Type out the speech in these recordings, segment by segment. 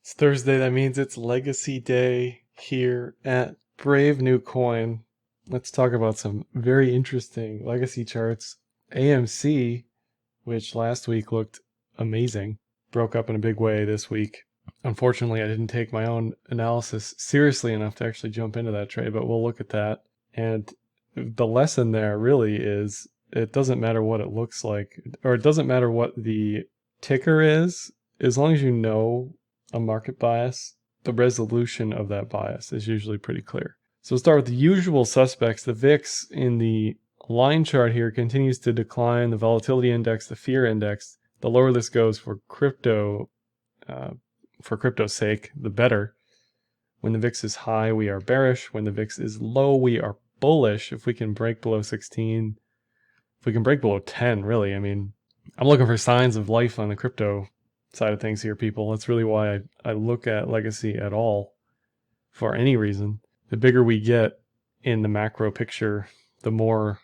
It's Thursday. That means it's Legacy Day here at Brave New Coin. Let's talk about some very interesting legacy charts. AMC, which last week looked amazing, broke up in a big way this week. Unfortunately, I didn't take my own analysis seriously enough to actually jump into that trade, but we'll look at that. And the lesson there really is it doesn't matter what it looks like, or it doesn't matter what the ticker is, as long as you know a market bias, the resolution of that bias is usually pretty clear. So we'll start with the usual suspects. The VIX in the line chart here continues to decline. The volatility index, the fear index, the lower this goes for crypto's sake, the better. When the VIX is high, we are bearish. When the VIX is low, we are bullish. If we can break below 16, if we can break below 10, really, I mean, I'm looking for signs of life on the crypto side of things here, people. That's really why I look at legacy at all for any reason. The bigger we get in the macro picture, the more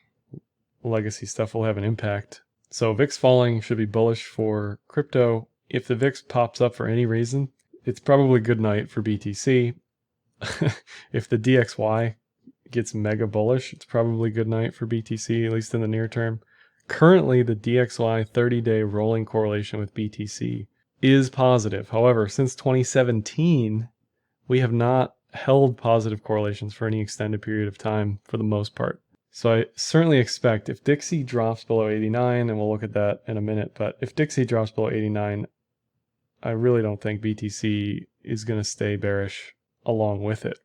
legacy stuff will have an impact. So VIX falling should be bullish for crypto. If the VIX pops up for any reason, it's probably good night for BTC. If the DXY gets mega bullish, it's probably good night for BTC, at least in the near term. Currently, the DXY 30-day rolling correlation with BTC is positive. However, since 2017, we have not held positive correlations for any extended period of time for the most part. So I certainly expect if Dixie drops below 89, and we'll look at that in a minute, but if Dixie drops below 89, I really don't think BTC is going to stay bearish along with it.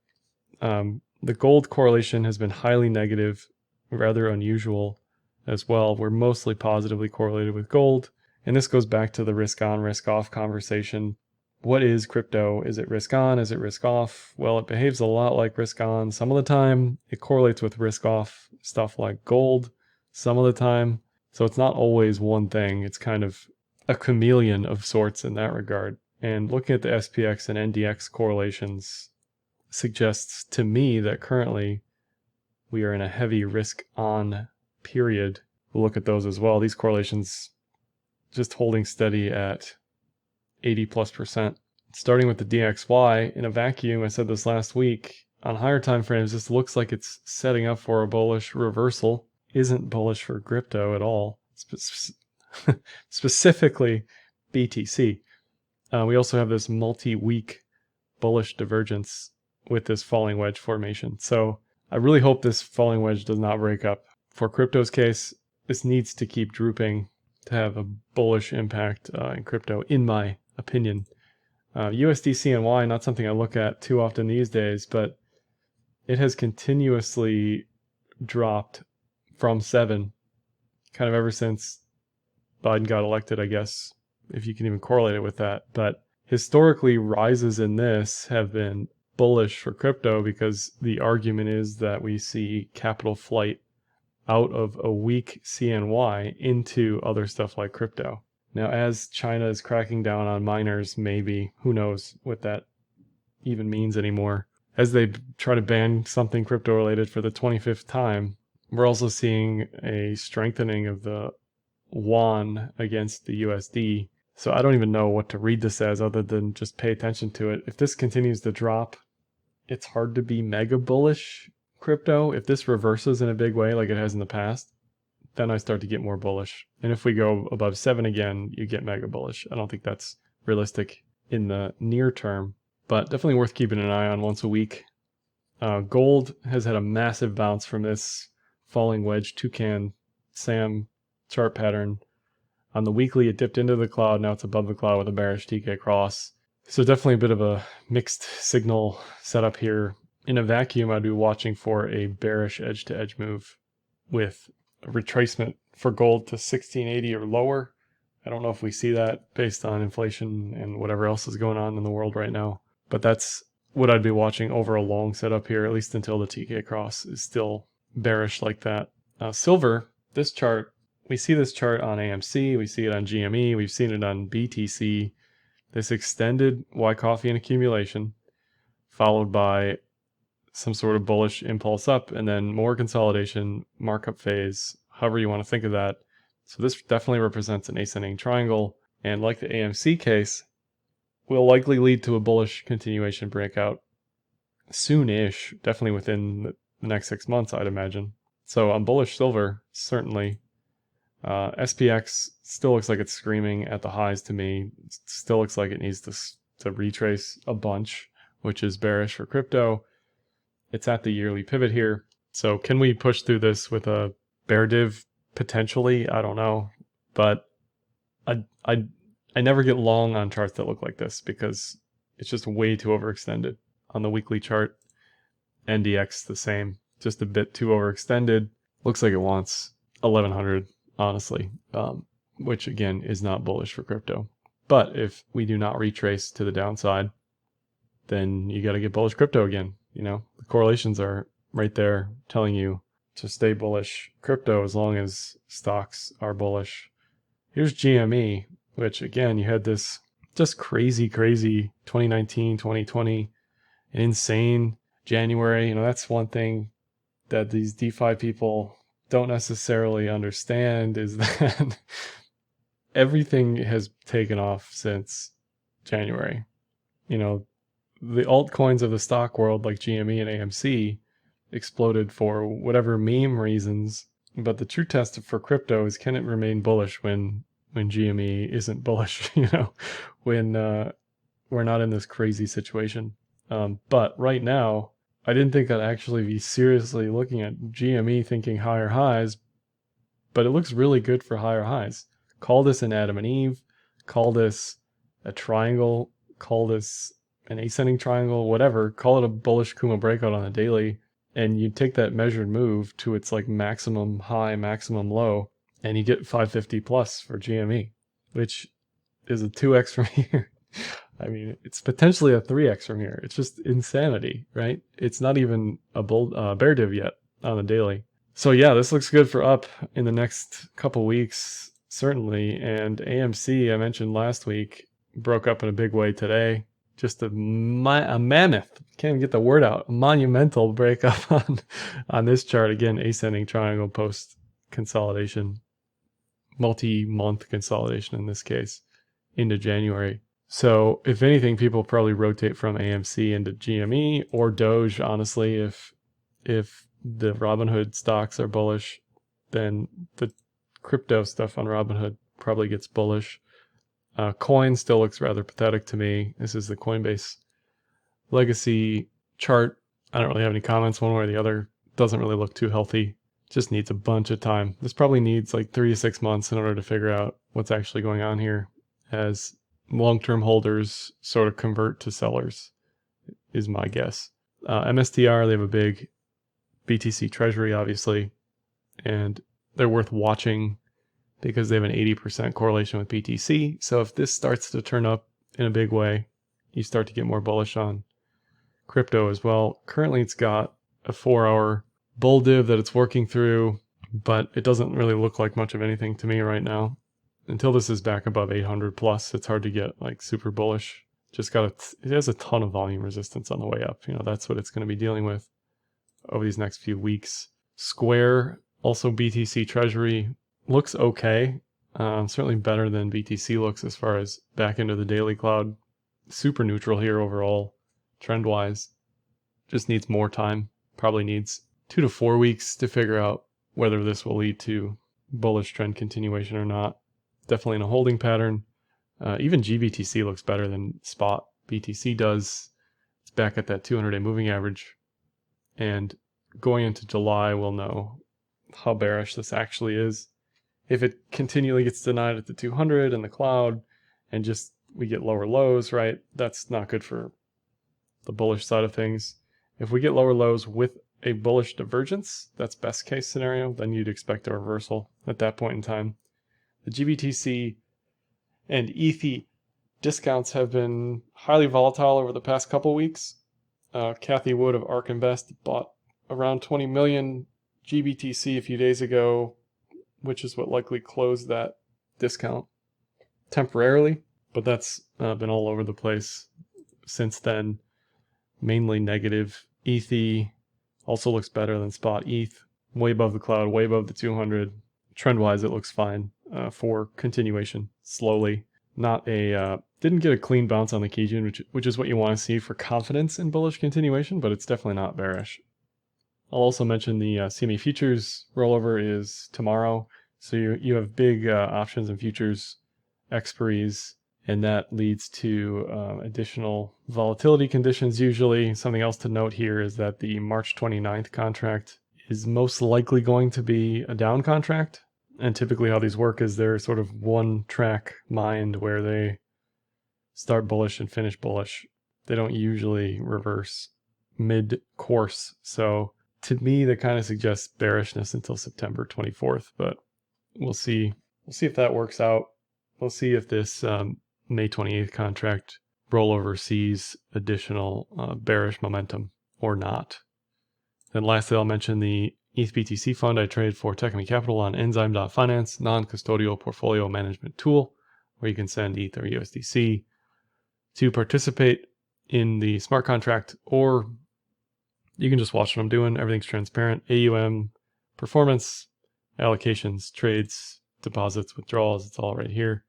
The gold correlation has been highly negative, rather unusual as well. We're mostly positively correlated with gold. And this goes back to the risk on, risk off conversation. What is crypto? Is it risk on? Is it risk off? Well, it behaves a lot like risk on. Some of the time it correlates with risk off stuff like gold, some of the time. So it's not always one thing. It's kind of a chameleon of sorts in that regard. And looking at the SPX and NDX correlations suggests to me that currently we are in a heavy risk on period. We'll look at those as well. These correlations just holding steady at 80+%. Starting with the DXY in a vacuum, I said this last week, on higher time frames, this looks like it's setting up for a bullish reversal. Isn't bullish for crypto at all, specifically BTC. We also have this multi-week bullish divergence with this falling wedge formation. So I really hope this falling wedge does not break up. For crypto's case, this needs to keep drooping to have a bullish impact in crypto, in my opinion. USD-CNY, not something I look at too often these days, but it has continuously dropped from 7, kind of ever since Biden got elected, I guess, if you can even correlate it with that. But historically, rises in this have been bullish for crypto because the argument is that we see capital flight out of a weak CNY into other stuff like crypto. Now, as China is cracking down on miners, maybe, who knows what that even means anymore, as they try to ban something crypto related for the 25th time, we're also seeing a strengthening of the yuan against the USD. So I don't even know what to read this as other than just pay attention to it. If this continues to drop, it's hard to be mega bullish crypto. If this reverses in a big way like it has in the past, then I start to get more bullish. And if we go above 7 again, you get mega bullish. I don't think that's realistic in the near term, but definitely worth keeping an eye on once a week. Gold has had a massive bounce from this falling wedge toucan Sam chart pattern. On the weekly, it dipped into the cloud. Now it's above the cloud with a bearish TK cross. So definitely a bit of a mixed signal setup here. In a vacuum, I'd be watching for a bearish edge-to-edge move with a retracement for gold to 1680 or lower. I don't know if we see that based on inflation and whatever else is going on in the world right now. But that's what I'd be watching over a long setup here, at least until the TK cross is still bearish like that. Silver, this chart, we see this chart on AMC, we see it on GME, we've seen it on BTC. This extended Wyckoff-ian accumulation followed by some sort of bullish impulse up and then more consolidation, markup phase, however you want to think of that. So this definitely represents an ascending triangle. And like the AMC case, will likely lead to a bullish continuation breakout soon-ish, definitely within the next 6 months, I'd imagine. So I'm bullish silver, certainly. SPX still looks like it's screaming at the highs to me. It still looks like it needs to retrace a bunch, which is bearish for crypto. It's at the yearly pivot here. So can we push through this with a bear div? Potentially, I don't know. But I never get long on charts that look like this because it's just way too overextended. On the weekly chart, NDX the same, just a bit too overextended. Looks like it wants 1100, honestly, which again is not bullish for crypto. But if we do not retrace to the downside, then you got to get bullish crypto again. You know, the correlations are right there telling you to stay bullish crypto as long as stocks are bullish. Here's GME, which again, you had this just crazy 2019, 2020, an insane January. You know, that's one thing that these DeFi people don't necessarily understand is that everything has taken off since January. You know, the altcoins of the stock world like GME and AMC exploded for whatever meme reasons, but the true test for crypto is, can it remain bullish when GME isn't bullish, you know, when we're not in this crazy situation. But right now, I didn't think I'd actually be seriously looking at GME thinking higher highs, but it looks really good for higher highs. Call this an Adam and Eve, call this a triangle, call this an ascending triangle, whatever, call it a bullish Kumo breakout on the daily, and you take that measured move to its like maximum high, maximum low, and you get 550 plus for GME, which is a 2x from here. I mean, it's potentially a 3x from here. It's just insanity, right? It's not even a bear div yet on the daily. So yeah, this looks good for up in the next couple weeks, certainly. And AMC, I mentioned last week, broke up in a big way today. Just a mammoth, can't even get the word out, a monumental breakup on this chart. Again, ascending triangle post consolidation, multi-month consolidation in this case, into January. So if anything, people probably rotate from AMC into GME or Doge, honestly. If the Robinhood stocks are bullish, then the crypto stuff on Robinhood probably gets bullish. Coin still looks rather pathetic to me. This is the Coinbase legacy chart. I don't really have any comments one way or the other. Doesn't really look too healthy. Just needs a bunch of time. This probably needs like 3 to 6 months in order to figure out what's actually going on here as long-term holders sort of convert to sellers, is my guess. MSTR, they have a big BTC treasury, obviously, and they're worth watching because they have an 80% correlation with BTC. So if this starts to turn up in a big way, you start to get more bullish on crypto as well. Currently, it's got a 4-hour bull div that it's working through, but it doesn't really look like much of anything to me right now. Until this is back above 800 plus, it's hard to get like super bullish. Just it has a ton of volume resistance on the way up. You know, that's what it's going to be dealing with over these next few weeks. Square, also BTC treasury, looks okay. Certainly better than BTC looks as far as back into the daily cloud. Super neutral here overall, trend wise. Just needs more time. Probably needs 2 to 4 weeks to figure out whether this will lead to bullish trend continuation or not. Definitely in a holding pattern. Even GBTC looks better than spot BTC does. It's back at that 200-day moving average. And going into July, we'll know how bearish this actually is. If it continually gets denied at the 200 and the cloud, and just we get lower lows, right? That's not good for the bullish side of things. If we get lower lows with a bullish divergence, that's best case scenario, then you'd expect a reversal at that point in time. The GBTC and ETH discounts have been highly volatile over the past couple weeks. Kathy Wood of ARK Invest bought around 20 million GBTC a few days ago, which is what likely closed that discount temporarily. But that's been all over the place since then, mainly negative. ETH also looks better than spot ETH, way above the cloud, way above the 200. Trend-wise, it looks fine for continuation, slowly. Not a Didn't get a clean bounce on the Kijun, which is what you want to see for confidence in bullish continuation, but it's definitely not bearish. I'll also mention the CME futures rollover is tomorrow. So you have big options and futures expiries, and that leads to additional volatility conditions usually. Something else to note here is that the March 29th contract is most likely going to be a down contract. And typically how these work is they're sort of one track mind where they start bullish and finish bullish. They don't usually reverse mid-course. So to me, that kind of suggests bearishness until September 24th, but we'll see. We'll see if that works out. We'll see if this May 28th contract rollover sees additional bearish momentum or not. Then lastly, I'll mention the ETH-BTC fund I traded for Techemy Capital on Enzyme.finance, non-custodial portfolio management tool, where you can send ETH or USDC to participate in the smart contract, or you can just watch what I'm doing. Everything's transparent. AUM, performance, allocations, trades, deposits, withdrawals. It's all right here.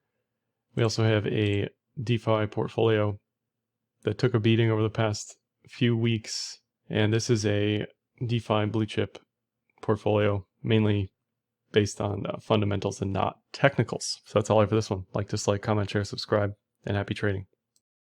We also have a DeFi portfolio that took a beating over the past few weeks. And this is a DeFi blue chip portfolio, mainly based on fundamentals and not technicals. So that's all I have for this one. Like, dislike, comment, share, subscribe, and happy trading.